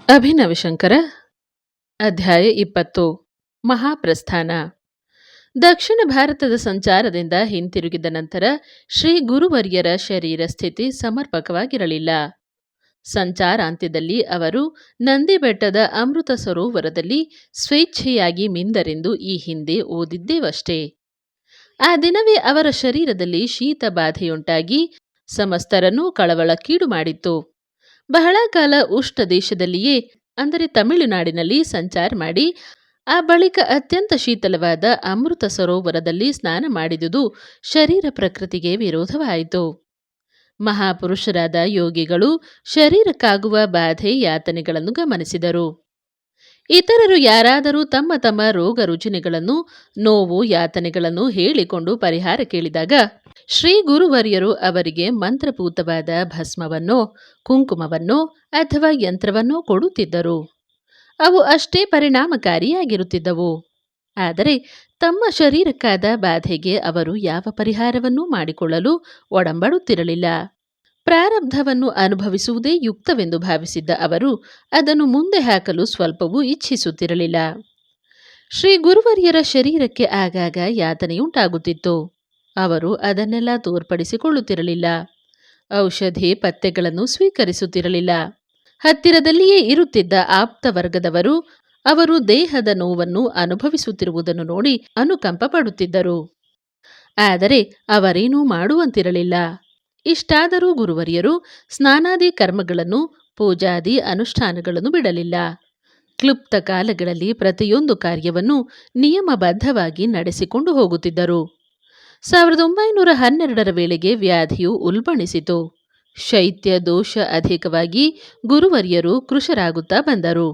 ಅಭಿನವಶಂಕರ ಅಧ್ಯಾಯ 20 ಮಹಾಪ್ರಸ್ಥಾನ. ದಕ್ಷಿಣ ಭಾರತದ ಸಂಚಾರದಿಂದ ಹಿಂತಿರುಗಿದ ನಂತರ ಶ್ರೀ ಗುರುವರ್ಯರ ಶರೀರ ಸ್ಥಿತಿ ಸಮರ್ಪಕವಾಗಿರಲಿಲ್ಲ. ಸಂಚಾರಾಂತ್ಯದಲ್ಲಿ ಅವರು ನಂದಿಬೆಟ್ಟದ ಅಮೃತ ಸರೋವರದಲ್ಲಿ ಸ್ವೇಚ್ಛೆಯಾಗಿ ಮಿಂದರೆಂದು ಈ ಹಿಂದೆ ಓದಿದ್ದೇವಷ್ಟೇ. ಆ ದಿನವೇ ಅವರ ಶರೀರದಲ್ಲಿ ಶೀತ ಬಾಧೆಯುಂಟಾಗಿ ಸಮಸ್ತರನ್ನೂ ಕಳವಳಕ್ಕೀಡು ಮಾಡಿತ್ತು. ಬಹಳ ಕಾಲ ಉಷ್ಣ ದೇಶದಲ್ಲಿಯೇ, ಅಂದರೆ ತಮಿಳುನಾಡಿನಲ್ಲಿ ಸಂಚಾರ ಮಾಡಿ ಆ ಬಳಿಕ ಅತ್ಯಂತ ಶೀತಲವಾದ ಅಮೃತ ಸರೋವರದಲ್ಲಿ ಸ್ನಾನ ಮಾಡಿದುದು ಶರೀರ ಪ್ರಕೃತಿಗೆ ವಿರೋಧವಾಯಿತು. ಮಹಾಪುರುಷರಾದ ಯೋಗಿಗಳು ಶರೀರಕ್ಕಾಗುವ ಬಾಧೆ ಯಾತನೆಗಳನ್ನು ಗಮನಿಸಿದರು. ಇತರರು ಯಾರಾದರೂ ತಮ್ಮ ತಮ್ಮ ರೋಗ ರುಜಿನಗಳನ್ನು, ನೋವು ಯಾತನೆಗಳನ್ನು ಹೇಳಿಕೊಂಡು ಪರಿಹಾರ ಕೇಳಿದಾಗ ಶ್ರೀ ಗುರುವರ್ಯರು ಅವರಿಗೆ ಮಂತ್ರಪೂತವಾದ ಭಸ್ಮವನ್ನೋ ಕುಂಕುಮವನ್ನೋ ಅಥವಾ ಯಂತ್ರವನ್ನೋ ಕೊಡುತ್ತಿದ್ದರು. ಅವು ಅಷ್ಟೇ ಪರಿಣಾಮಕಾರಿಯಾಗಿರುತ್ತಿದ್ದವು. ಆದರೆ ತಮ್ಮ ಶರೀರಕ್ಕಾದ ಬಾಧೆಗೆ ಅವರು ಯಾವ ಪರಿಹಾರವನ್ನೂ ಮಾಡಿಕೊಳ್ಳಲು ಒಡಂಬಡುತ್ತಿರಲಿಲ್ಲ. ಪ್ರಾರಬ್ಧವನ್ನು ಅನುಭವಿಸುವುದೇ ಯುಕ್ತವೆಂದು ಭಾವಿಸಿದ್ದ ಅವರು ಅದನ್ನು ಮುಂದೆ ಹಾಕಲು ಸ್ವಲ್ಪವೂ ಇಚ್ಛಿಸುತ್ತಿರಲಿಲ್ಲ. ಶ್ರೀ ಗುರುವರ್ಯರ ಶರೀರಕ್ಕೆ ಆಗಾಗ ಯಾತನೆಯುಂಟಾಗುತ್ತಿತ್ತು. ಅವರು ಅದನ್ನೆಲ್ಲ ತೋರ್ಪಡಿಸಿಕೊಳ್ಳುತ್ತಿರಲಿಲ್ಲ. ಔಷಧಿ ಪಥ್ಯಗಳನ್ನು ಸ್ವೀಕರಿಸುತ್ತಿರಲಿಲ್ಲ. ಹತ್ತಿರದಲ್ಲಿಯೇ ಇರುತ್ತಿದ್ದ ಆಪ್ತ ವರ್ಗದವರು ಅವರು ದೇಹದ ನೋವನ್ನು ಅನುಭವಿಸುತ್ತಿರುವುದನ್ನು ನೋಡಿ ಅನುಕಂಪ ಪಡುತ್ತಿದ್ದರು. ಆದರೆ ಅವರೇನೂ ಮಾಡುವಂತಿರಲಿಲ್ಲ. ಇಷ್ಟಾದರೂ ಗುರುವರ್ಯರು ಸ್ನಾನಾದಿ ಕರ್ಮಗಳನ್ನು, ಪೂಜಾದಿ ಅನುಷ್ಠಾನಗಳನ್ನು ಬಿಡಲಿಲ್ಲ. ಕ್ಲುಪ್ತ ಕಾಲಗಳಲ್ಲಿ ಪ್ರತಿಯೊಂದು ಕಾರ್ಯವನ್ನು ನಿಯಮಬದ್ಧವಾಗಿ ನಡೆಸಿಕೊಂಡು ಹೋಗುತ್ತಿದ್ದರು. 1912ರ ವೇಳೆಗೆ ವ್ಯಾಧಿಯು ಉಲ್ಬಣಿಸಿತು. ಶೈತ್ಯ ದೋಷ ಅಧಿಕವಾಗಿ ಗುರುವರ್ಯರು ಕೃಶರಾಗುತ್ತಾ ಬಂದರು.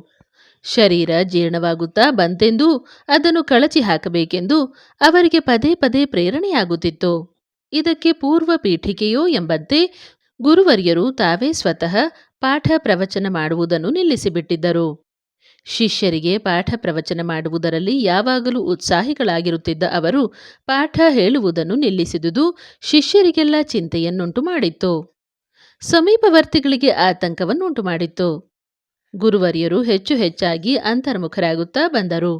ಶರೀರ ಜೀರ್ಣವಾಗುತ್ತಾ ಬಂತೆಂದೂ ಅದನ್ನು ಕಳಚಿ ಹಾಕಬೇಕೆಂದು ಅವರಿಗೆ ಪದೇ ಪದೇ ಪ್ರೇರಣೆಯಾಗುತ್ತಿತ್ತು. ಇದಕ್ಕೆ ಪೂರ್ವ ಪೀಠಿಕೆಯೋ ಎಂಬಂತೆ ಗುರುವರ್ಯರು ತಾವೇ ಸ್ವತಃ ಪಾಠ ಪ್ರವಚನ ಮಾಡುವುದನ್ನು ನಿಲ್ಲಿಸಿಬಿಟ್ಟಿದ್ದರು. ಶಿಷ್ಯರಿಗೆ ಪಾಠ ಪ್ರವಚನ ಮಾಡುವುದರಲ್ಲಿ ಯಾವಾಗಲೂ ಉತ್ಸಾಹಿಗಳಾಗಿರುತ್ತಿದ್ದ ಅವರು ಪಾಠ ಹೇಳುವುದನ್ನು ನಿಲ್ಲಿಸಿದುದು ಶಿಷ್ಯರಿಗೆಲ್ಲ ಚಿಂತೆಯನ್ನುಂಟು ಮಾಡಿತ್ತು. ಸಮೀಪವರ್ತಿಗಳಿಗೆ ಆತಂಕವನ್ನುಂಟು ಮಾಡಿತ್ತು. ಗುರುವರ್ಯರು ಹೆಚ್ಚು ಹೆಚ್ಚಾಗಿ ಅಂತರ್ಮುಖರಾಗುತ್ತಾ ಬಂದರು.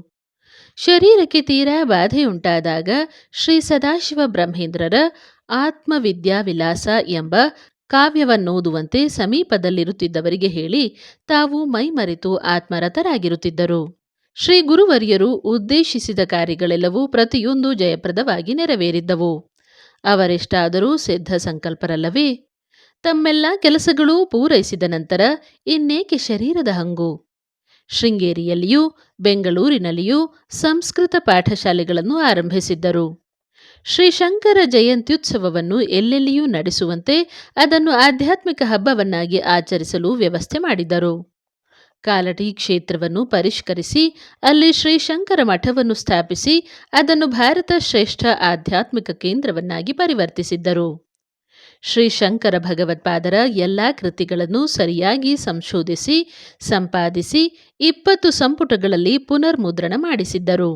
ಶರೀರಕ್ಕೆ ತೀರಾ ಬಾಧೆಯುಂಟಾದಾಗ ಶ್ರೀ ಸದಾಶಿವ ಬ್ರಹ್ಮೇಂದ್ರರ ಆತ್ಮವಿದ್ಯಾವಿಲಾಸ ಎಂಬ ಕಾವ್ಯವನ್ನೋದುವಂತೆ ಸಮೀಪದಲ್ಲಿರುತ್ತಿದ್ದವರಿಗೆ ಹೇಳಿ ತಾವು ಮೈಮರೆತು ಆತ್ಮರತರಾಗಿರುತ್ತಿದ್ದರು. ಶ್ರೀ ಗುರುವರ್ಯರು ಉದ್ದೇಶಿಸಿದ ಕಾರ್ಯಗಳೆಲ್ಲವೂ ಪ್ರತಿಯೊಂದು ಜಯಪ್ರದವಾಗಿ ನೆರವೇರಿದ್ದವು. ಅವರೆಷ್ಟಾದರೂ ಸಿದ್ಧ ಸಂಕಲ್ಪರಲ್ಲವೇ? ತಮ್ಮೆಲ್ಲ ಕೆಲಸಗಳೂ ಪೂರೈಸಿದ ನಂತರ ಇನ್ನೇಕೆ ಶರೀರದ ಹಂಗು? ಶೃಂಗೇರಿಯಲ್ಲಿಯೂ ಬೆಂಗಳೂರಿನಲ್ಲಿಯೂ ಸಂಸ್ಕೃತ ಪಾಠಶಾಲೆಗಳನ್ನು ಆರಂಭಿಸಿದ್ದರು. ಶ್ರೀಶಂಕರ ಜಯಂತ್ಯುತ್ಸವವನ್ನು ಎಲ್ಲೆಲ್ಲಿಯೂ ನಡೆಸುವಂತೆ ಅದನ್ನು ಆಧ್ಯಾತ್ಮಿಕ ಹಬ್ಬವನ್ನಾಗಿ ಆಚರಿಸಲು ವ್ಯವಸ್ಥೆ ಮಾಡಿದ್ದರು. ಕಾಲಟಿ ಕ್ಷೇತ್ರವನ್ನು ಪರಿಷ್ಕರಿಸಿ ಅಲ್ಲಿ ಶ್ರೀಶಂಕರ ಮಠವನ್ನು ಸ್ಥಾಪಿಸಿ ಅದನ್ನು ಭಾರತ ಶ್ರೇಷ್ಠ ಆಧ್ಯಾತ್ಮಿಕ ಕೇಂದ್ರವನ್ನಾಗಿ ಪರಿವರ್ತಿಸಿದ್ದರು. ಶ್ರೀಶಂಕರ ಭಗವತ್ಪಾದರ ಎಲ್ಲ ಕೃತಿಗಳನ್ನು ಸರಿಯಾಗಿ ಸಂಶೋಧಿಸಿ ಸಂಪಾದಿಸಿ 20 ಸಂಪುಟಗಳಲ್ಲಿ ಪುನರ್ಮುದ್ರಣ ಮಾಡಿಸಿದ್ದರು.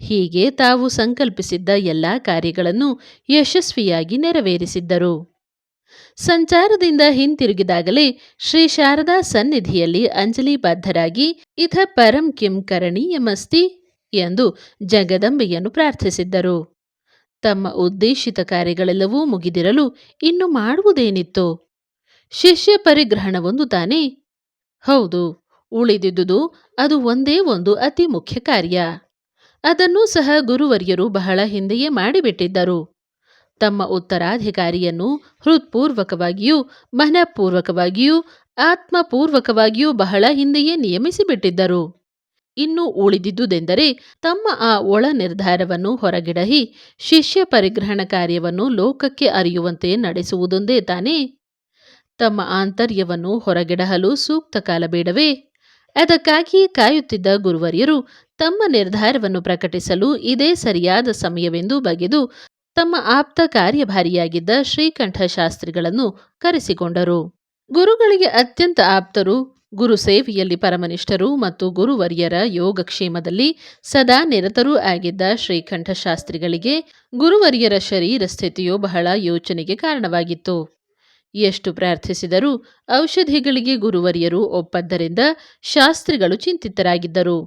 ಹೀಗೆ ತಾವು ಸಂಕಲ್ಪಿಸಿದ್ದ ಎಲ್ಲ ಕಾರ್ಯಗಳನ್ನು ಯಶಸ್ವಿಯಾಗಿ ನೆರವೇರಿಸಿದ್ದರು. ಸಂಚಾರದಿಂದ ಹಿಂತಿರುಗಿದಾಗಲೇ ಶ್ರೀ ಶಾರದಾ ಸನ್ನಿಧಿಯಲ್ಲಿ ಅಂಜಲಿಬದ್ಧರಾಗಿ ಇಥ ಪರಂ ಕಿಂ ಕರಣೀಯಮಸ್ತಿ ಎಂದು ಜಗದಂಬೆಯನ್ನು ಪ್ರಾರ್ಥಿಸಿದ್ದರು. ತಮ್ಮ ಉದ್ದೇಶಿತ ಕಾರ್ಯಗಳೆಲ್ಲವೂ ಮುಗಿದಿರಲು ಇನ್ನು ಮಾಡುವುದೇನಿತ್ತು? ಶಿಷ್ಯ ಪರಿಗ್ರಹಣವೊಂದು ತಾನೇ? ಹೌದು, ಉಳಿದಿದ್ದುದು ಅದು ಒಂದೇ ಒಂದು ಅತಿ ಮುಖ್ಯ ಕಾರ್ಯ. ಅದನ್ನೂ ಸಹ ಗುರುವರ್ಯರು ಬಹಳ ಹಿಂದೆಯೇ ಮಾಡಿಬಿಟ್ಟಿದ್ದರು. ತಮ್ಮ ಉತ್ತರಾಧಿಕಾರಿಯನ್ನು ಹೃತ್ಪೂರ್ವಕವಾಗಿಯೂ ಮನಃಪೂರ್ವಕವಾಗಿಯೂ ಆತ್ಮಪೂರ್ವಕವಾಗಿಯೂ ಬಹಳ ಹಿಂದೆಯೇ ನಿಯಮಿಸಿಬಿಟ್ಟಿದ್ದರು. ಇನ್ನು ಉಳಿದಿದ್ದುದೆಂದರೆ ತಮ್ಮ ಆ ಒಳ ನಿರ್ಧಾರವನ್ನು ಹೊರಗಿಡಹಿ ಶಿಷ್ಯ ಪರಿಗ್ರಹಣ ಕಾರ್ಯವನ್ನು ಲೋಕಕ್ಕೆ ಅರಿಯುವಂತೆ ನಡೆಸುವುದೊಂದೇ ತಾನೇ? ತಮ್ಮ ಆಂತರ್ಯವನ್ನು ಹೊರಗಿಡಹಲು ಸೂಕ್ತ ಕಾಲ ಬೇಡವೇ? ಅದಕ್ಕಾಗಿ ಕಾಯುತ್ತಿದ್ದ ಗುರುವರ್ಯರು ತಮ್ಮ ನಿರ್ಧಾರವನ್ನು ಪ್ರಕಟಿಸಲು ಇದೇ ಸರಿಯಾದ ಸಮಯವೆಂದು ಬಗೆದು ತಮ್ಮ ಆಪ್ತ ಕಾರ್ಯಭಾರಿಯಾಗಿದ್ದ ಶ್ರೀಕಂಠ ಶಾಸ್ತ್ರಿಗಳನ್ನು ಕರೆಸಿಕೊಂಡರು. ಗುರುಗಳಿಗೆ ಅತ್ಯಂತ ಆಪ್ತರು, ಗುರು ಸೇವೆಯಲ್ಲಿ ಪರಮನಿಷ್ಠರು ಮತ್ತು ಗುರುವರ್ಯರ ಯೋಗಕ್ಷೇಮದಲ್ಲಿ ಸದಾ ನಿರತರೂ ಆಗಿದ್ದ ಶ್ರೀಕಂಠ ಶಾಸ್ತ್ರಿಗಳಿಗೆ ಗುರುವರ್ಯರ ಶರೀರ ಸ್ಥಿತಿಯು ಬಹಳ ಯೋಚನೆಗೆ ಕಾರಣವಾಗಿತ್ತು. ಎಷ್ಟು ಪ್ರಾರ್ಥಿಸಿದರೂ ಔಷಧಿಗಳಿಗೆ ಗುರುವರಿಯರು ಒಪ್ಪದ್ದರಿಂದ ಶಾಸ್ತ್ರಿಗಳು ಚಿಂತಿತರಾಗಿದ್ದರು.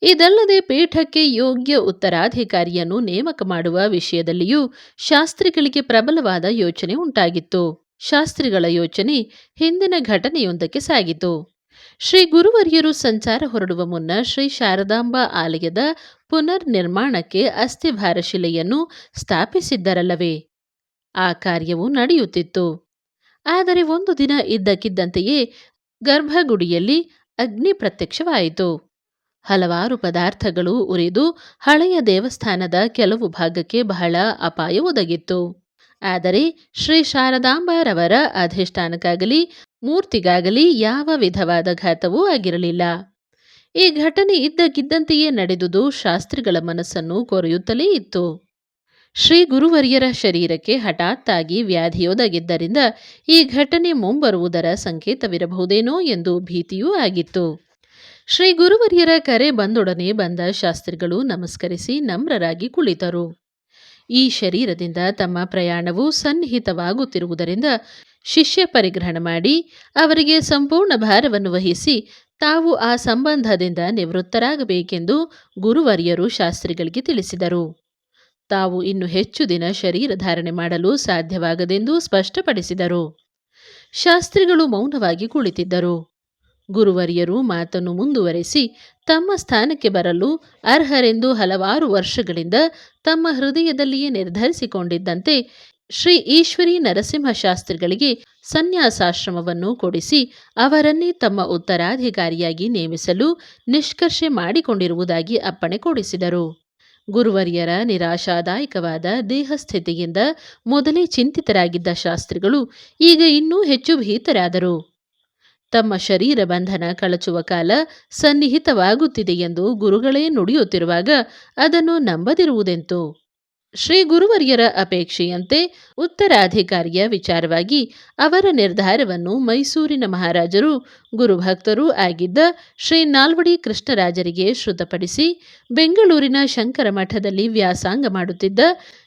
ಇದಲ್ಲದೆ ಪೀಠಕ್ಕೆ ಯೋಗ್ಯ ಉತ್ತರಾಧಿಕಾರಿಯನ್ನು ನೇಮಕ ಮಾಡುವ ವಿಷಯದಲ್ಲಿಯೂ ಶಾಸ್ತ್ರಿಗಳಿಗೆ ಪ್ರಬಲವಾದ ಯೋಚನೆ ಉಂಟಾಗಿತ್ತು. ಶಾಸ್ತ್ರಿಗಳ ಯೋಚನೆ ಹಿಂದಿನ ಘಟನೆಯೊಂದಕ್ಕೆ ಸಾಗಿತು. ಶ್ರೀ ಗುರುವರ್ಯರು ಸಂಚಾರ ಹೊರಡುವ ಮುನ್ನ ಶ್ರೀ ಶಾರದಾಂಬಾ ಆಲಯದ ಪುನರ್ ನಿರ್ಮಾಣಕ್ಕೆ ಅಸ್ಥಿಭಾರ ಶಿಲೆಯನ್ನು ಸ್ಥಾಪಿಸಿದ್ದರಲ್ಲವೇ? ಆ ಕಾರ್ಯವು ನಡೆಯುತ್ತಿತ್ತು. ಆದರೆ ಒಂದು ದಿನ ಇದ್ದಕ್ಕಿದ್ದಂತೆಯೇ ಗರ್ಭಗುಡಿಯಲ್ಲಿ ಅಗ್ನಿ ಪ್ರತ್ಯಕ್ಷವಾಯಿತು. ಹಲವಾರು ಪದಾರ್ಥಗಳು ಉರಿದು ಹಳೆಯ ದೇವಸ್ಥಾನದ ಕೆಲವು ಭಾಗಕ್ಕೆ ಬಹಳ ಅಪಾಯ ಒದಗಿತ್ತು. ಆದರೆ ಶ್ರೀ ಶಾರದಾಂಬಾರವರ ಅಧಿಷ್ಠಾನಕ್ಕಾಗಲಿ ಮೂರ್ತಿಗಾಗಲಿ ಯಾವ ವಿಧವಾದ ಘಾತವೂ ಆಗಿರಲಿಲ್ಲ. ಈ ಘಟನೆ ಇದ್ದಕ್ಕಿದ್ದಂತೆಯೇ ನಡೆದುದು ಶಾಸ್ತ್ರಿಗಳ ಮನಸ್ಸನ್ನು ಕೊರೆಯುತ್ತಲೇ ಇತ್ತು. ಶ್ರೀ ಗುರುವರ್ಯರ ಶರೀರಕ್ಕೆ ಹಠಾತ್ತಾಗಿ ವ್ಯಾಧಿಯೊದಗಿದ್ದರಿಂದ ಈ ಘಟನೆ ಮುಂಬರುವುದರ ಸಂಕೇತವಿರಬಹುದೇನೋ ಎಂದು ಭೀತಿಯೂ ಆಗಿತ್ತು. ಶ್ರೀ ಗುರುವರ್ಯರ ಕರೆ ಬಂದೊಡನೆ ಬಂದ ಶಾಸ್ತ್ರಿಗಳು ನಮಸ್ಕರಿಸಿ ನಮ್ರರಾಗಿ ಕುಳಿತರು. ಈ ಶರೀರದಿಂದ ತಮ್ಮ ಪ್ರಯಾಣವು ಸನ್ನಿಹಿತವಾಗುತ್ತಿರುವುದರಿಂದ ಶಿಷ್ಯ ಪರಿಗ್ರಹಣ ಮಾಡಿ ಅವರಿಗೆ ಸಂಪೂರ್ಣ ಭಾರವನ್ನು ವಹಿಸಿ ತಾವು ಆ ಸಂಬಂಧದಿಂದ ನಿವೃತ್ತರಾಗಬೇಕೆಂದು ಗುರುವರ್ಯರು ಶಾಸ್ತ್ರಿಗಳಿಗೆ ತಿಳಿಸಿದರು. ತಾವು ಇನ್ನು ಹೆಚ್ಚು ದಿನ ಶರೀರ ಧಾರಣೆ ಮಾಡಲು ಸಾಧ್ಯವಾಗದೆಂದು ಸ್ಪಷ್ಟಪಡಿಸಿದರು. ಶಾಸ್ತ್ರಿಗಳು ಮೌನವಾಗಿ ಕುಳಿತಿದ್ದರು. ಗುರುವರ್ಯರು ಮಾತನ್ನು ಮುಂದುವರೆಸಿ ತಮ್ಮ ಸ್ಥಾನಕ್ಕೆ ಬರಲು ಅರ್ಹರೆಂದು ಹಲವಾರು ವರ್ಷಗಳಿಂದ ತಮ್ಮ ಹೃದಯದಲ್ಲಿಯೇ ನಿರ್ಧರಿಸಿಕೊಂಡಿದ್ದಂತೆ ಶ್ರೀ ಈಶ್ವರಿ ನರಸಿಂಹಶಾಸ್ತ್ರಿಗಳಿಗೆ ಸನ್ಯಾಸಾಶ್ರಮವನ್ನು ಕೊಡಿಸಿ ಅವರನ್ನೇ ತಮ್ಮ ಉತ್ತರಾಧಿಕಾರಿಯಾಗಿ ನೇಮಿಸಲು ನಿಷ್ಕರ್ಷೆ ಮಾಡಿಕೊಂಡಿರುವುದಾಗಿ ಅಪ್ಪಣೆ ಕೊಡಿಸಿದರು. ಗುರುವರ್ಯರ ನಿರಾಶಾದಾಯಕವಾದ ದೇಹಸ್ಥಿತಿಯಿಂದ ಮೊದಲೇ ಚಿಂತಿತರಾಗಿದ್ದ ಶಾಸ್ತ್ರಿಗಳು ಈಗ ಇನ್ನೂ ಹೆಚ್ಚು ಭೀತರಾದರು. ತಮ್ಮ ಶರೀರ ಬಂಧನ ಕಳಚುವ ಕಾಲ ಸನ್ನಿಹಿತವಾಗುತ್ತಿದೆ ಎಂದು ಗುರುಗಳೇ ನುಡಿಯುತ್ತಿರುವಾಗ ಅದನ್ನು ನಂಬದಿರುವುದೆಂತು? ಶ್ರೀ ಗುರುವರ್ಯರ ಅಪೇಕ್ಷೆಯಂತೆ ಉತ್ತರಾಧಿಕಾರಿಯ ವಿಚಾರವಾಗಿ ಅವರ ನಿರ್ಧಾರವನ್ನು ಮೈಸೂರಿನ ಮಹಾರಾಜರು ಗುರುಭಕ್ತರೂ ಆಗಿದ್ದ ಶ್ರೀ ನಾಲ್ವಡಿ ಕೃಷ್ಣರಾಜರಿಗೆ ಶ್ರುತಪಡಿಸಿ ಬೆಂಗಳೂರಿನ ಶಂಕರ ಮಠದಲ್ಲಿ ವ್ಯಾಸಂಗ ಮಾಡುತ್ತಿದ್ದ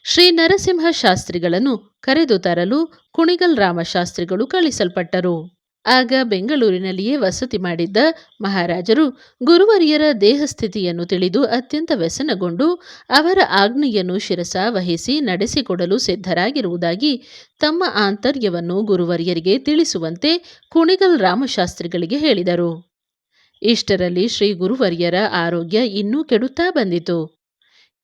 ಶ್ರೀ ನರಸಿಂಹ ಶಾಸ್ತ್ರಿಗಳನ್ನು ಕರೆದು ತರಲು ಕುಣಿಗಲ್ ರಾಮಶಾಸ್ತ್ರಿಗಳು ಕಳಿಸಲ್ಪಟ್ಟರು. ಆಗ ಬೆಂಗಳೂರಿನಲ್ಲಿಯೇ ವಸತಿ ಮಾಡಿದ್ದ ಮಹಾರಾಜರು ಗುರುವರ್ಯರ ದೇಹಸ್ಥಿತಿಯನ್ನು ತಿಳಿದು ಅತ್ಯಂತ ವ್ಯಸನಗೊಂಡು ಅವರ ಆಜ್ಞೆಯನ್ನು ಶಿರಸ ವಹಿಸಿ ನಡೆಸಿಕೊಡಲು ಸಿದ್ಧರಾಗಿರುವುದಾಗಿ ತಮ್ಮ ಆಂತರ್ಯವನ್ನು ಗುರುವರ್ಯರಿಗೆ ತಿಳಿಸುವಂತೆ ಕುಣಿಗಲ್ ರಾಮಶಾಸ್ತ್ರಿಗಳಿಗೆ ಹೇಳಿದರು. ಇಷ್ಟರಲ್ಲಿ ಶ್ರೀ ಗುರುವರ್ಯರ ಆರೋಗ್ಯ ಇನ್ನೂ ಕೆಡುತ್ತಾ ಬಂದಿತು.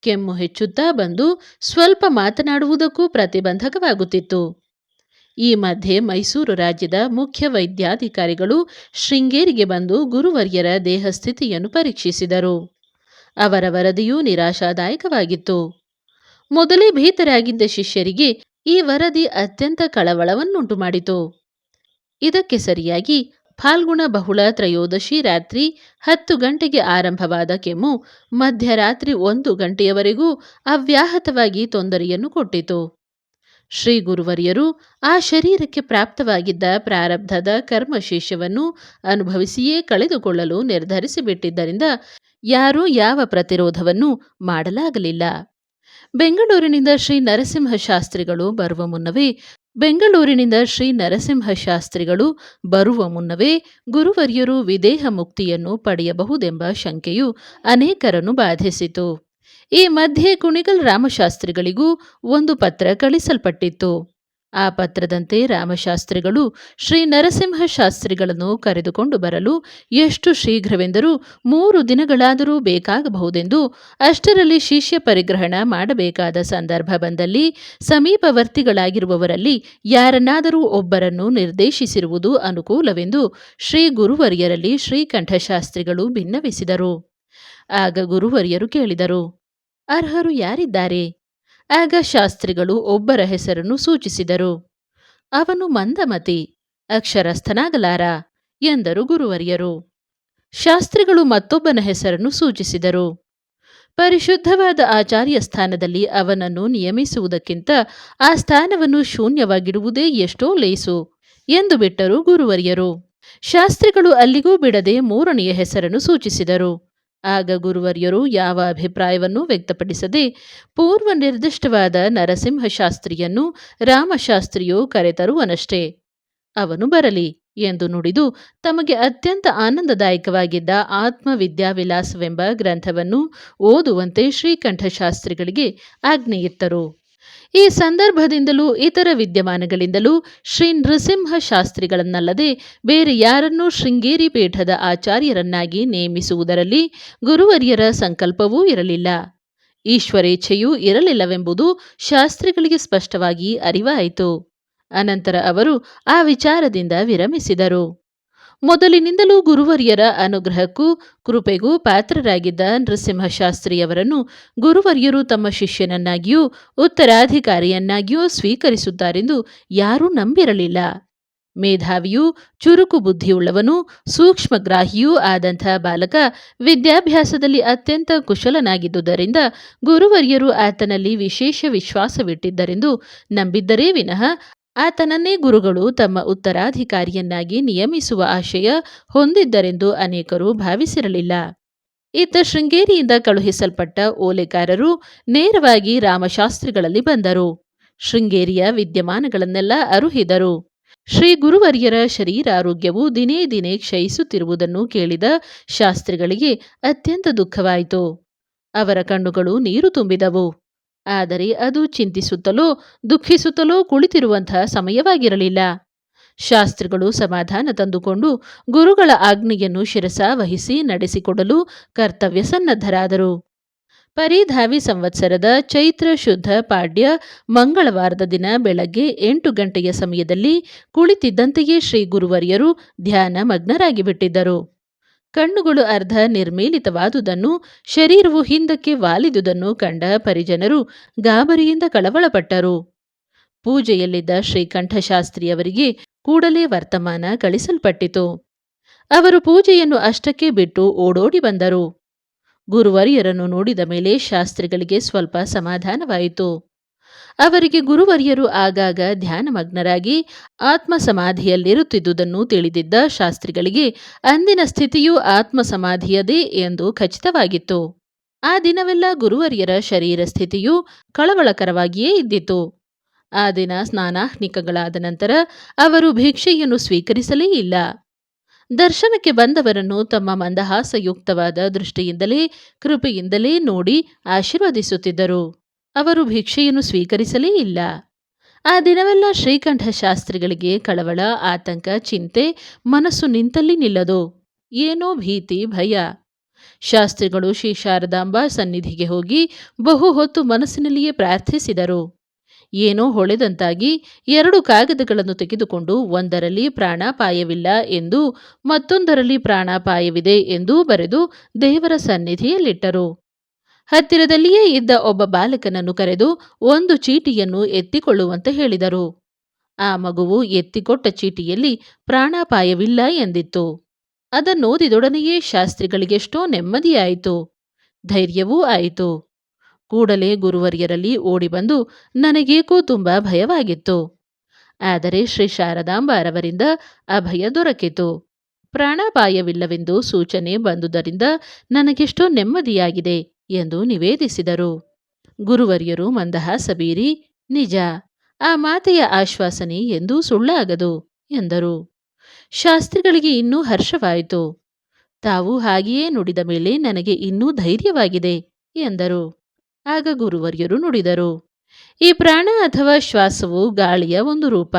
ಕೆಮ್ಮು ಹೆಚ್ಚುತ್ತಾ ಬಂದು ಸ್ವಲ್ಪ ಮಾತನಾಡುವುದಕ್ಕೂ ಪ್ರತಿಬಂಧಕವಾಗುತ್ತಿತ್ತು. ಈ ಮಧ್ಯೆ ಮೈಸೂರು ರಾಜ್ಯದ ಮುಖ್ಯ ವೈದ್ಯಾಧಿಕಾರಿಗಳು ಶೃಂಗೇರಿಗೆ ಬಂದು ಗುರುವರ್ಯರ ದೇಹಸ್ಥಿತಿಯನ್ನು ಪರೀಕ್ಷಿಸಿದರು. ಅವರ ವರದಿಯೂ ನಿರಾಶಾದಾಯಕವಾಗಿತ್ತು. ಮೊದಲೇ ಭೀತರಾಗಿದ್ದ ಶಿಷ್ಯರಿಗೆ ಈ ವರದಿ ಅತ್ಯಂತ ಕಳವಳವನ್ನುಂಟು ಮಾಡಿತು. ಇದಕ್ಕೆ ಸರಿಯಾಗಿ ಫಾಲ್ಗುಣ ಬಹುಳ ತ್ರಯೋದಶಿ ರಾತ್ರಿ 10 ಗಂಟೆಗೆ ಆರಂಭವಾದ ಕೆಮ್ಮು ಮಧ್ಯರಾತ್ರಿ 1 ಗಂಟೆಯವರೆಗೂ ಅವ್ಯಾಹತವಾಗಿ ತೊಂದರೆಯನ್ನು ಕೊಟ್ಟಿತು. ಶ್ರೀ ಗುರುವರ್ಯರು ಆ ಶರೀರಕ್ಕೆ ಪ್ರಾಪ್ತವಾಗಿದ್ದ ಪ್ರಾರಬ್ಧದ ಕರ್ಮಶೇಷವನ್ನು ಅನುಭವಿಸಿಯೇ ಕಳೆದುಕೊಳ್ಳಲು ನಿರ್ಧರಿಸಿಬಿಟ್ಟಿದ್ದರಿಂದ ಯಾರೂ ಯಾವ ಪ್ರತಿರೋಧವನ್ನು ಮಾಡಲಾಗಲಿಲ್ಲ. ಬೆಂಗಳೂರಿನಿಂದ ಶ್ರೀ ನರಸಿಂಹಶಾಸ್ತ್ರಿಗಳು ಬರುವ ಮುನ್ನವೇ ಗುರುವರ್ಯರು ವಿದೇಹ ಮುಕ್ತಿಯನ್ನು ಪಡೆಯಬಹುದೆಂಬ ಶಂಕೆಯು ಅನೇಕರನ್ನು ಬಾಧಿಸಿತು. ಈ ಮಧ್ಯೆ ಕುಣಿಗಲ್ ರಾಮಶಾಸ್ತ್ರಿಗಳಿಗೂ ಒಂದು ಪತ್ರ ಕಳಿಸಲ್ಪಟ್ಟಿತ್ತು. ಆ ಪತ್ರದಂತೆ ರಾಮಶಾಸ್ತ್ರಿಗಳು ಶ್ರೀ ನರಸಿಂಹಶಾಸ್ತ್ರಿಗಳನ್ನು ಕರೆದುಕೊಂಡು ಬರಲು ಎಷ್ಟು ಶೀಘ್ರವೆಂದರೂ 3 ದಿನಗಳಾದರೂ ಬೇಕಾಗಬಹುದೆಂದು, ಅಷ್ಟರಲ್ಲಿ ಶಿಷ್ಯ ಪರಿಗ್ರಹಣ ಮಾಡಬೇಕಾದ ಸಂದರ್ಭ ಬಂದಲ್ಲಿ ಸಮೀಪವರ್ತಿಗಳಾಗಿರುವವರಲ್ಲಿ ಯಾರನ್ನಾದರೂ ಒಬ್ಬರನ್ನು ನಿರ್ದೇಶಿಸಿರುವುದು ಅನುಕೂಲವೆಂದು ಶ್ರೀ ಗುರುವರ್ಯರಲ್ಲಿ ಶ್ರೀಕಂಠಶಾಸ್ತ್ರಿಗಳು ಭಿನ್ನವಿಸಿದರು. ಆಗ ಗುರುವರ್ಯರು ಕೇಳಿದರು, ಅರ್ಹರು ಯಾರಿದ್ದಾರೆ? ಆಗ ಶಾಸ್ತ್ರಿಗಳು ಒಬ್ಬರ ಹೆಸರನ್ನು ಸೂಚಿಸಿದರು. ಅವನು ಮಂದಮತಿ, ಅಕ್ಷರಸ್ಥನಾಗಲಾರ ಎಂದರು ಗುರುವರ್ಯರು. ಶಾಸ್ತ್ರಿಗಳು ಮತ್ತೊಬ್ಬನ ಹೆಸರನ್ನು ಸೂಚಿಸಿದರು. ಪರಿಶುದ್ಧವಾದ ಆಚಾರ್ಯ ಸ್ಥಾನದಲ್ಲಿ ಅವನನ್ನು ನಿಯಮಿಸುವುದಕ್ಕಿಂತ ಆ ಸ್ಥಾನವನ್ನು ಶೂನ್ಯವಾಗಿಡುವುದೇ ಎಷ್ಟೋ ಲೇಸು ಎಂದು ಬಿಟ್ಟರು ಗುರುವರ್ಯರು. ಶಾಸ್ತ್ರಿಗಳು ಅಲ್ಲಿಗೂ ಬಿಡದೆ 3ನೆಯ ಹೆಸರನ್ನು ಸೂಚಿಸಿದರು. ಆಗ ಗುರುವರ್ಯರು ಯಾವ ಅಭಿಪ್ರಾಯವನ್ನೂ ವ್ಯಕ್ತಪಡಿಸದೆ ಪೂರ್ವ ನಿರ್ದಿಷ್ಟವಾದ ನರಸಿಂಹಶಾಸ್ತ್ರಿಯನ್ನು ರಾಮಶಾಸ್ತ್ರಿಯು ಕರೆತರುವನಷ್ಟೇ ಅವನು ಬರಲಿ ಎಂದು ನುಡಿದು ತಮಗೆ ಅತ್ಯಂತ ಆನಂದದಾಯಕವಾಗಿದ್ದ ಆತ್ಮವಿದ್ಯಾವಿಲಾಸವೆಂಬ ಗ್ರಂಥವನ್ನು ಓದುವಂತೆ ಶ್ರೀಕಂಠಶಾಸ್ತ್ರಿಗಳಿಗೆ ಆಜ್ಞೆಯಿತ್ತರು. ಈ ಸಂದರ್ಭದಿಂದಲೂ ಇತರ ವಿದ್ಯಮಾನಗಳಿಂದಲೂ ಶ್ರೀ ನೃಸಿಂಹ ಶಾಸ್ತ್ರಿಗಳನ್ನಲ್ಲದೆ ಬೇರೆ ಯಾರನ್ನೂ ಶೃಂಗೇರಿ ಪೀಠದ ಆಚಾರ್ಯರನ್ನಾಗಿ ನೇಮಿಸುವುದರಲ್ಲಿ ಗುರುವರ್ಯರ ಸಂಕಲ್ಪವೂ ಇರಲಿಲ್ಲ. ಈಶ್ವರೇಚ್ಛೆಯೂ ಇರಲಿಲ್ಲವೆಂಬುದು ಶಾಸ್ತ್ರಿಗಳಿಗೆ ಸ್ಪಷ್ಟವಾಗಿ ಅರಿವಾಯಿತು. ಅನಂತರ ಅವರು ಆ ವಿಚಾರದಿಂದ ವಿರಮಿಸಿದರು. ಮೊದಲಿನಿಂದಲೂ ಗುರುವರ್ಯರ ಅನುಗ್ರಹಕ್ಕೂ ಕೃಪೆಗೂ ಪಾತ್ರರಾಗಿದ್ದ ನೃಸಿಂಹಶಾಸ್ತ್ರಿಯವರನ್ನು ಗುರುವರ್ಯರು ತಮ್ಮ ಶಿಷ್ಯನನ್ನಾಗಿಯೂ ಉತ್ತರಾಧಿಕಾರಿಯನ್ನಾಗಿಯೂ ಸ್ವೀಕರಿಸುತ್ತಾರೆಂದು ಯಾರೂ ನಂಬಿರಲಿಲ್ಲ. ಮೇಧಾವಿಯೂ ಚುರುಕು ಬುದ್ಧಿಯುಳ್ಳವನೂ ಸೂಕ್ಷ್ಮಗ್ರಾಹಿಯೂ ಆದಂಥ ಬಾಲಕ ವಿದ್ಯಾಭ್ಯಾಸದಲ್ಲಿ ಅತ್ಯಂತ ಕುಶಲನಾಗಿದ್ದುದರಿಂದ ಗುರುವರ್ಯರು ಆತನಲ್ಲಿ ವಿಶೇಷ ವಿಶ್ವಾಸವಿಟ್ಟಿದ್ದರೆಂದು ನಂಬಿದ್ದರೇ ವಿನಃ ಆತನನ್ನೇ ಗುರುಗಳು ತಮ್ಮ ಉತ್ತರಾಧಿಕಾರಿಯನ್ನಾಗಿ ನಿಯಮಿಸುವ ಆಶಯ ಹೊಂದಿದ್ದರೆಂದು ಅನೇಕರು ಭಾವಿಸಿರಲಿಲ್ಲ. ಇತ್ತ ಶೃಂಗೇರಿಯಿಂದ ಕಳುಹಿಸಲ್ಪಟ್ಟ ಓಲೆಗಾರರು ನೇರವಾಗಿ ರಾಮಶಾಸ್ತ್ರಿಗಳಲ್ಲಿ ಬಂದರು. ಶೃಂಗೇರಿಯ ವಿದ್ಯಮಾನಗಳನ್ನೆಲ್ಲ ಅರುಹಿದರು. ಶ್ರೀ ಗುರುವರ್ಯರ ಶರೀರಾರೋಗ್ಯವು ದಿನೇ ದಿನೇ ಕ್ಷಯಿಸುತ್ತಿರುವುದನ್ನು ಕೇಳಿದ ಶಾಸ್ತ್ರಿಗಳಿಗೆ ಅತ್ಯಂತ ದುಃಖವಾಯಿತು. ಅವರ ಕಣ್ಣುಗಳು ನೀರು ತುಂಬಿದವು. ಆದರೆ ಅದು ಚಿಂತಿಸುತ್ತಲೋ ದುಃಖಿಸುತ್ತಲೋ ಕುಳಿತಿರುವಂತಹ ಸಮಯವಾಗಿರಲಿಲ್ಲ. ಶಾಸ್ತ್ರಿಗಳು ಸಮಾಧಾನ ತಂದುಕೊಂಡು ಗುರುಗಳ ಆಜ್ಞೆಯನ್ನು ಶಿರಸಾವಹಿಸಿ ನಡೆಸಿಕೊಡಲು ಕರ್ತವ್ಯ ಸನ್ನದ್ಧರಾದರು. ಪರಿಧಾವಿ ಸಂವತ್ಸರದ ಚೈತ್ರ ಶುದ್ಧ ಪಾಡ್ಯ ಮಂಗಳವಾರದ ದಿನ ಬೆಳಗ್ಗೆ 8 ಗಂಟೆಯ ಸಮಯದಲ್ಲಿ ಕುಳಿತಿದ್ದಂತೆಯೇ ಶ್ರೀ ಗುರುವರ್ಯರು ಧ್ಯಾನ ಮಗ್ನರಾಗಿ ಬಿಟ್ಟಿದ್ದರು. ಕಣ್ಣುಗಳು ಅರ್ಧ ನಿರ್ಮೀಲಿತವಾದುದನ್ನು, ಶರೀರವು ಹಿಂದಕ್ಕೆ ವಾಲಿದುದನ್ನು ಕಂಡ ಪರಿಜನರು ಗಾಬರಿಯಿಂದ ಕಳವಳಪಟ್ಟರು. ಪೂಜೆಯಲ್ಲಿದ್ದ ಶ್ರೀಕಂಠಶಾಸ್ತ್ರಿಯವರಿಗೆ ಕೂಡಲೇ ವರ್ತಮಾನ ಕಳಿಸಲ್ಪಟ್ಟಿತು. ಅವರು ಪೂಜೆಯನ್ನು ಅಷ್ಟಕ್ಕೆ ಬಿಟ್ಟು ಓಡೋಡಿ ಬಂದರು. ಗುರುವರ್ಯರನ್ನು ನೋಡಿದ ಮೇಲೆ ಶಾಸ್ತ್ರಿಗಳಿಗೆ ಸ್ವಲ್ಪ ಸಮಾಧಾನವಾಯಿತು. ಅವರಿಗೆ ಗುರುವರ್ಯರು ಆಗಾಗ ಧ್ಯಾನಮಗ್ನರಾಗಿ ಆತ್ಮ ಸಮಾಧಿಯಲ್ಲಿರುತ್ತಿದ್ದುದನ್ನು ತಿಳಿದಿದ್ದ ಶಾಸ್ತ್ರಿಗಳಿಗೆ ಅಂದಿನ ಸ್ಥಿತಿಯು ಆತ್ಮ ಸಮಾಧಿಯದೇ ಎಂದು ಖಚಿತವಾಗಿತ್ತು. ಆ ದಿನವೆಲ್ಲ ಗುರುವರ್ಯರ ಶರೀರ ಸ್ಥಿತಿಯು ಕಳವಳಕರವಾಗಿಯೇ ಇದ್ದಿತು. ಆ ದಿನ ಸ್ನಾನಾಹ್ನಿಕಗಳಾದ ನಂತರ ಅವರು ಭಿಕ್ಷೆಯನ್ನು ಸ್ವೀಕರಿಸಲೇ ಇಲ್ಲ. ದರ್ಶನಕ್ಕೆ ಬಂದವರನ್ನು ತಮ್ಮ ಮಂದಹಾಸಯುಕ್ತವಾದ ದೃಷ್ಟಿಯಿಂದಲೇ ಕೃಪೆಯಿಂದಲೇ ನೋಡಿ ಆಶೀರ್ವದಿಸುತ್ತಿದ್ದರು. ಅವರು ಭಿಕ್ಷೆಯನ್ನು ಸ್ವೀಕರಿಸಲೇ ಇಲ್ಲ. ಆ ದಿನವೆಲ್ಲ ಶ್ರೀಕಂಠಶಾಸ್ತ್ರಿಗಳಿಗೆ ಕಳವಳ, ಆತಂಕ, ಚಿಂತೆ, ಮನಸ್ಸು ನಿಂತಲ್ಲಿ ನಿಲ್ಲದು. ಏನೋ ಭೀತಿ, ಭಯ. ಶಾಸ್ತ್ರಿಗಳು ಶ್ರೀ ಶಾರದಾಂಬಾ ಸನ್ನಿಧಿಗೆ ಹೋಗಿ ಬಹು ಹೊತ್ತು ಮನಸ್ಸಿನಲ್ಲಿಯೇ ಪ್ರಾರ್ಥಿಸಿದರು. ಏನೋ ಹೊಳೆದಂತಾಗಿ 2 ಕಾಗದಗಳನ್ನು ತೆಗೆದುಕೊಂಡು ಒಂದರಲ್ಲಿ ಪ್ರಾಣಾಪಾಯವಿಲ್ಲ ಎಂದೂ ಮತ್ತೊಂದರಲ್ಲಿ ಪ್ರಾಣಾಪಾಯವಿದೆ ಎಂದೂ ಬರೆದು ದೇವರ ಸನ್ನಿಧಿಯಲ್ಲಿಟ್ಟರು. ಹತ್ತಿರದಲ್ಲಿಯೇ ಇದ್ದ ಒಬ್ಬ ಬಾಲಕನನ್ನು ಕರೆದು ಒಂದು ಚೀಟಿಯನ್ನು ಎತ್ತಿಕೊಳ್ಳುವಂತೆ ಹೇಳಿದರು. ಆ ಮಗುವು ಎತ್ತಿಕೊಟ್ಟ ಚೀಟಿಯಲ್ಲಿ ಪ್ರಾಣಾಪಾಯವಿಲ್ಲ ಎಂದಿತ್ತು. ಅದನ್ನೋದಿದೊಡನೆಯೇ ಶಾಸ್ತ್ರಿಗಳಿಗೆಷ್ಟೋ ನೆಮ್ಮದಿಯಾಯಿತು, ಧೈರ್ಯವೂ ಆಯಿತು. ಕೂಡಲೇ ಗುರುವರ್ಯರಲ್ಲಿ ಓಡಿಬಂದು ನನಗೇಕೋ ತುಂಬ ಭಯವಾಗಿತ್ತು. ಆದರೆ ಶ್ರೀ ಶಾರದಾಂಬಾರವರಿಂದ ಅಭಯ ದೊರಕಿತು. ಪ್ರಾಣಾಪಾಯವಿಲ್ಲವೆಂದು ಸೂಚನೆ ಬಂದುದರಿಂದ ನನಗೆಷ್ಟೋ ನೆಮ್ಮದಿಯಾಗಿದೆ ಎಂದು ನಿವೇದಿಸಿದರು. ಗುರುವರ್ಯರು ಮಂದಹಾಸ ಬೀರಿ, ನಿಜ, ಆ ಮಾತೆಯ ಆಶ್ವಾಸನೆ ಎಂದೂ ಸುಳ್ಳಾಗದು ಎಂದರು. ಶಾಸ್ತ್ರಿಗಳಿಗೆ ಇನ್ನೂ ಹರ್ಷವಾಯಿತು. ತಾವು ಹಾಗೆಯೇ ನುಡಿದ ಮೇಲೆ ನನಗೆ ಇನ್ನೂ ಧೈರ್ಯವಾಗಿದೆ ಎಂದರು. ಆಗ ಗುರುವರ್ಯರು ನುಡಿದರು, ಈ ಪ್ರಾಣ ಅಥವಾ ಶ್ವಾಸವು ಗಾಳಿಯ ಒಂದು ರೂಪ.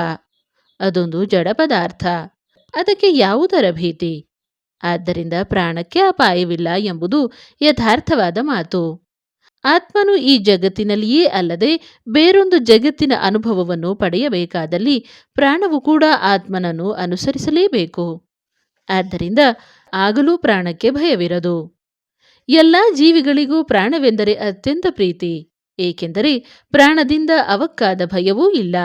ಅದೊಂದು ಜಡ ಪದಾರ್ಥ. ಅದಕ್ಕೆ ಯಾವುದರ ಭೀತಿ? ಆದ್ದರಿಂದ ಪ್ರಾಣಕ್ಕೆ ಅಪಾಯವಿಲ್ಲ ಎಂಬುದು ಯಥಾರ್ಥವಾದ ಮಾತು. ಆತ್ಮನು ಈ ಜಗತ್ತಿನಲ್ಲಿಯೇ ಅಲ್ಲದೆ ಬೇರೊಂದು ಜಗತ್ತಿನ ಅನುಭವವನ್ನು ಪಡೆಯಬೇಕಾದಲ್ಲಿ ಪ್ರಾಣವು ಕೂಡ ಆತ್ಮನನ್ನು ಅನುಸರಿಸಲೇಬೇಕು. ಆದ್ದರಿಂದ ಆಗಲೂ ಪ್ರಾಣಕ್ಕೆ ಭಯವಿರದು. ಎಲ್ಲ ಜೀವಿಗಳಿಗೂ ಪ್ರಾಣವೆಂದರೆ ಅತ್ಯಂತ ಪ್ರೀತಿ, ಏಕೆಂದರೆ ಪ್ರಾಣದಿಂದ ಅವಕ್ಕಾದ ಭಯವೂ ಇಲ್ಲ.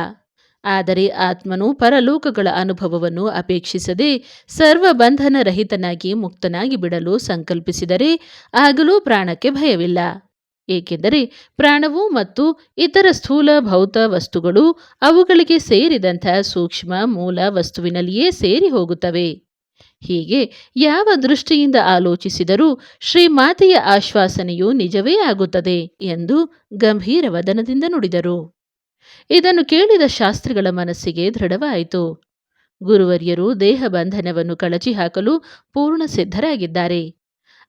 ಆದರೆ ಆತ್ಮನು ಪರಲೋಕಗಳ ಅನುಭವವನ್ನು ಅಪೇಕ್ಷಿಸದೆ ಸರ್ವಬಂಧನ ರಹಿತನಾಗಿ ಮುಕ್ತನಾಗಿ ಬಿಡಲು ಸಂಕಲ್ಪಿಸಿದರೆ ಆಗಲೂ ಪ್ರಾಣಕ್ಕೆ ಭಯವಿಲ್ಲ. ಏಕೆಂದರೆ ಪ್ರಾಣವು ಮತ್ತು ಇತರ ಸ್ಥೂಲ ಭೌತ ವಸ್ತುಗಳು ಅವುಗಳಿಗೆ ಸೇರಿದಂಥ ಸೂಕ್ಷ್ಮ ಮೂಲ ವಸ್ತುವಿನಲ್ಲಿಯೇ ಸೇರಿ ಹೋಗುತ್ತವೆ. ಹೀಗೆ ಯಾವ ದೃಷ್ಟಿಯಿಂದ ಆಲೋಚಿಸಿದರೂ ಶ್ರೀಮಾತೆಯ ಆಶ್ವಾಸನೆಯು ನಿಜವೇ ಆಗುತ್ತದೆ ಎಂದು ಗಂಭೀರ ವದನದಿಂದ ನುಡಿದರು. ಇದನ್ನು ಕೇಳಿದ ಶಾಸ್ತ್ರಿಗಳ ಮನಸ್ಸಿಗೆ ದೃಢವಾಯಿತು. ಗುರುವರ್ಯರು ದೇಹ ಬಂಧನವನ್ನು ಕಳಚಿ ಹಾಕಲು ಪೂರ್ಣ ಸಿದ್ಧರಾಗಿದ್ದಾರೆ.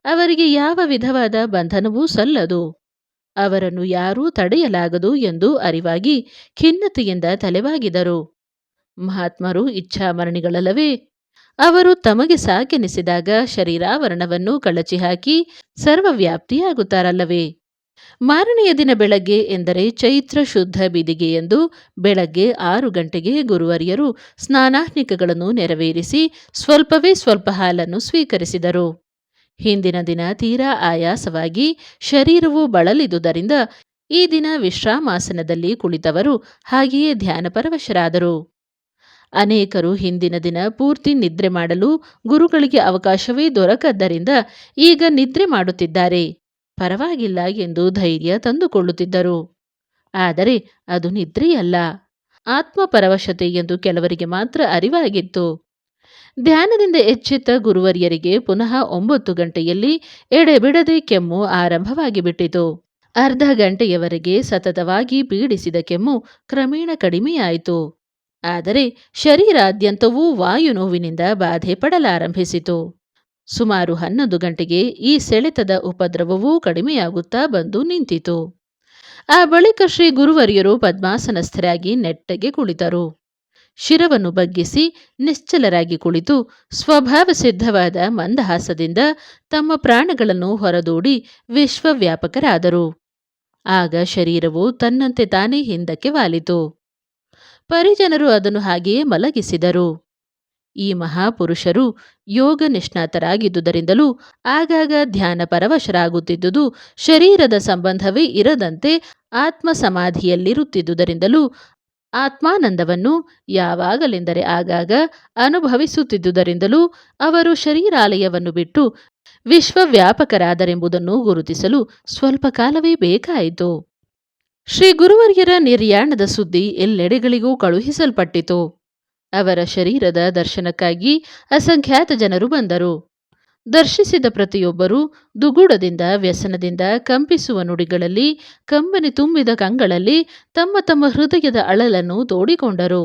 ಅವರಿಗೆ ಯಾವ ವಿಧವಾದ ಬಂಧನವೂ ಸಲ್ಲದು. ಅವರನ್ನು ಯಾರೂ ತಡೆಯಲಾಗದು ಎಂದು ಅರಿವಾಗಿ ಖಿನ್ನತೆಯಿಂದ ತಲೆಬಾಗಿದರು. ಮಹಾತ್ಮರು ಇಚ್ಛಾಮರಣಿಗಳಲ್ಲವೇ? ಅವರು ತಮಗೆ ಸಾಕೆನಿಸಿದಾಗ ಶರೀರಾವರಣವನ್ನು ಕಳಚಿ ಹಾಕಿ ಸರ್ವವ್ಯಾಪ್ತಿಯಾಗುತ್ತಾರಲ್ಲವೇ? ಮಾರನೆಯ ದಿನ ಬೆಳಗ್ಗೆ ಎಂದರೆ ಚೈತ್ರ ಶುದ್ಧ ಬಿದಿಗೆಯೆಂದು ಬೆಳಗ್ಗೆ 6 ಗಂಟೆಗೆ ಗುರುವರ್ಯರು ಸ್ನಾನಾಹ್ನಿಕಗಳನ್ನು ನೆರವೇರಿಸಿ ಸ್ವಲ್ಪವೇ ಸ್ವಲ್ಪ ಹಾಲನ್ನು ಸ್ವೀಕರಿಸಿದರು. ಹಿಂದಿನ ದಿನ ತೀರಾ ಆಯಾಸವಾಗಿ ಶರೀರವು ಬಳಲಿದುದರಿಂದ ಈ ದಿನ ವಿಶ್ರಾಮಾಸನದಲ್ಲಿ ಕುಳಿತವರು ಹಾಗೆಯೇ ಧ್ಯಾನಪರವಶರಾದರು. ಅನೇಕರು ಹಿಂದಿನ ದಿನ ಪೂರ್ತಿ ನಿದ್ರೆ ಮಾಡಲು ಗುರುಗಳಿಗೆ ಅವಕಾಶವೇ ದೊರಕದ್ದರಿಂದ ಈಗ ನಿದ್ರೆ ಮಾಡುತ್ತಿದ್ದಾರೆ, ಪರವಾಗಿಲ್ಲ ಎಂದು ಧೈರ್ಯ ತಂದುಕೊಳ್ಳುತ್ತಿದ್ದರು. ಆದರೆ ಅದು ನಿದ್ರೆಯಲ್ಲ, ಆತ್ಮಪರವಶತೆ ಎಂದು ಕೆಲವರಿಗೆ ಮಾತ್ರ ಅರಿವಾಗಿತ್ತು. ಧ್ಯಾನದಿಂದ ಎಚ್ಚೆತ್ತ ಗುರುವರ್ಯರಿಗೆ ಪುನಃ 9 ಗಂಟೆಯಲ್ಲಿ ಎಡೆಬಿಡದೆ ಕೆಮ್ಮು ಆರಂಭವಾಗಿ ಬಿಟ್ಟಿತು. ಅರ್ಧ ಗಂಟೆಯವರೆಗೆ ಸತತವಾಗಿ ಪೀಡಿಸಿದ ಕೆಮ್ಮು ಕ್ರಮೇಣ ಕಡಿಮೆಯಾಯಿತು. ಆದರೆ ಶರೀರಾದ್ಯಂತವೂ ವಾಯು ನೋವಿನಿಂದ ಬಾಧೆ ಪಡಲಾರಂಭಿಸಿತು. ಸುಮಾರು 11 ಗಂಟೆಗೆ ಈ ಸೆಳೆತದ ಉಪದ್ರವವೂ ಕಡಿಮೆಯಾಗುತ್ತಾ ಬಂದು ನಿಂತಿತು. ಆ ಬಳಿಕ ಶ್ರೀ ಗುರುವರ್ಯರು ಪದ್ಮಾಸನಸ್ಥರಾಗಿ ನೆಟ್ಟಗೆ ಕುಳಿತರು. ಶಿರವನ್ನು ಬಗ್ಗಿಸಿ ನಿಶ್ಚಲರಾಗಿ ಕುಳಿತು ಸ್ವಭಾವ ಸಿದ್ಧವಾದ ಮಂದಹಾಸದಿಂದ ತಮ್ಮ ಪ್ರಾಣಗಳನ್ನು ಹೊರದೂಡಿ ವಿಶ್ವವ್ಯಾಪಕರಾದರು. ಆಗ ಶರೀರವು ತನ್ನಂತೆ ತಾನೇ ಹಿಂದಕ್ಕೆ ವಾಲಿತು. ಪರಿಜನರು ಅದನ್ನು ಹಾಗೆಯೇ ಮಲಗಿಸಿದರು. ಈ ಮಹಾಪುರುಷರು ಯೋಗ ನಿಷ್ಣಾತರಾಗಿದ್ದುದರಿಂದಲೂ ಆಗಾಗ ಧ್ಯಾನ ಪರವಶರಾಗುತ್ತಿದ್ದುದು ಶರೀರದ ಸಂಬಂಧವೇ ಇರದಂತೆ ಆತ್ಮ ಸಮಾಧಿಯಲ್ಲಿರುತ್ತಿದ್ದುದರಿಂದಲೂ ಆತ್ಮಾನಂದವನ್ನು ಯಾವಾಗಲೆಂದರೆ ಆಗಾಗ ಅನುಭವಿಸುತ್ತಿದ್ದುದರಿಂದಲೂ ಅವರು ಶರೀರಾಲಯವನ್ನು ಬಿಟ್ಟು ವಿಶ್ವವ್ಯಾಪಕರಾದರೆಂಬುದನ್ನು ಗುರುತಿಸಲು ಸ್ವಲ್ಪ ಕಾಲವೇ ಬೇಕಾಯಿತು. ಶ್ರೀ ಗುರುವರ್ಯರ ನಿರ್ಯಾಣದ ಸುದ್ದಿ ಎಲ್ಲೆಡೆಗಳಿಗೂ ಕಳುಹಿಸಲ್ಪಟ್ಟಿತು. ಅವರ ಶರೀರದ ದರ್ಶನಕ್ಕಾಗಿ ಅಸಂಖ್ಯಾತ ಜನರು ಬಂದರು. ದರ್ಶಿಸಿದ ಪ್ರತಿಯೊಬ್ಬರೂ ದುಗುಡದಿಂದ ವ್ಯಸನದಿಂದ ಕಂಪಿಸುವ ನುಡಿಗಳಲ್ಲಿ ಕಂಬನಿ ತುಂಬಿದ ಕಂಗಳಲ್ಲಿ ತಮ್ಮ ತಮ್ಮ ಹೃದಯದ ಅಳಲನ್ನು ತೋಡಿಕೊಂಡರು.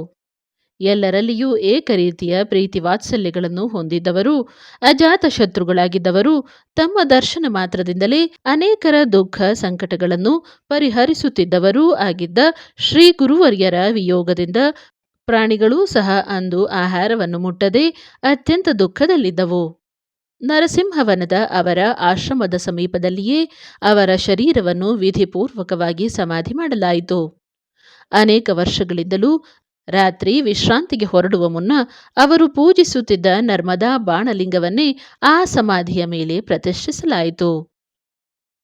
ಎಲ್ಲರಲ್ಲಿಯೂ ಏಕರೀತಿಯ ಪ್ರೀತಿ ವಾತ್ಸಲ್ಯಗಳನ್ನು ಹೊಂದಿದ್ದವರು, ಅಜಾತ ಶತ್ರುಗಳಾಗಿದ್ದವರು ತಮ್ಮ ದರ್ಶನ ಮಾತ್ರದಿಂದಲೇ ಅನೇಕರ ದುಃಖ ಸಂಕಟಗಳನ್ನು ಪರಿಹರಿಸುತ್ತಿದ್ದವರೂ ಆಗಿದ್ದ ಶ್ರೀ ಗುರುವರ್ಯರ ವಿಯೋಗದಿಂದ ಪ್ರಾಣಿಗಳೂ ಸಹ ಅಂದು ಆಹಾರವನ್ನು ಮುಟ್ಟದೆ ಅತ್ಯಂತ ದುಃಖದಲ್ಲಿದ್ದವು. ನರಸಿಂಹವನದ ಅವರ ಆಶ್ರಮದ ಸಮೀಪದಲ್ಲಿಯೇ ಅವರ ಶರೀರವನ್ನು ವಿಧಿಪೂರ್ವಕವಾಗಿ ಸಮಾಧಿ ಮಾಡಲಾಯಿತು. ಅನೇಕ ವರ್ಷಗಳಿಂದಲೂ ರಾತ್ರಿ ವಿಶ್ರಾಂತಿಗೆ ಹೊರಡುವ ಮುನ್ನ ಅವರು ಪೂಜಿಸುತ್ತಿದ್ದ ನರ್ಮದಾ ಬಾಣಲಿಂಗವನ್ನೇ ಆ ಸಮಾಧಿಯ ಮೇಲೆ ಪ್ರತಿಷ್ಠಿಸಲಾಯಿತು.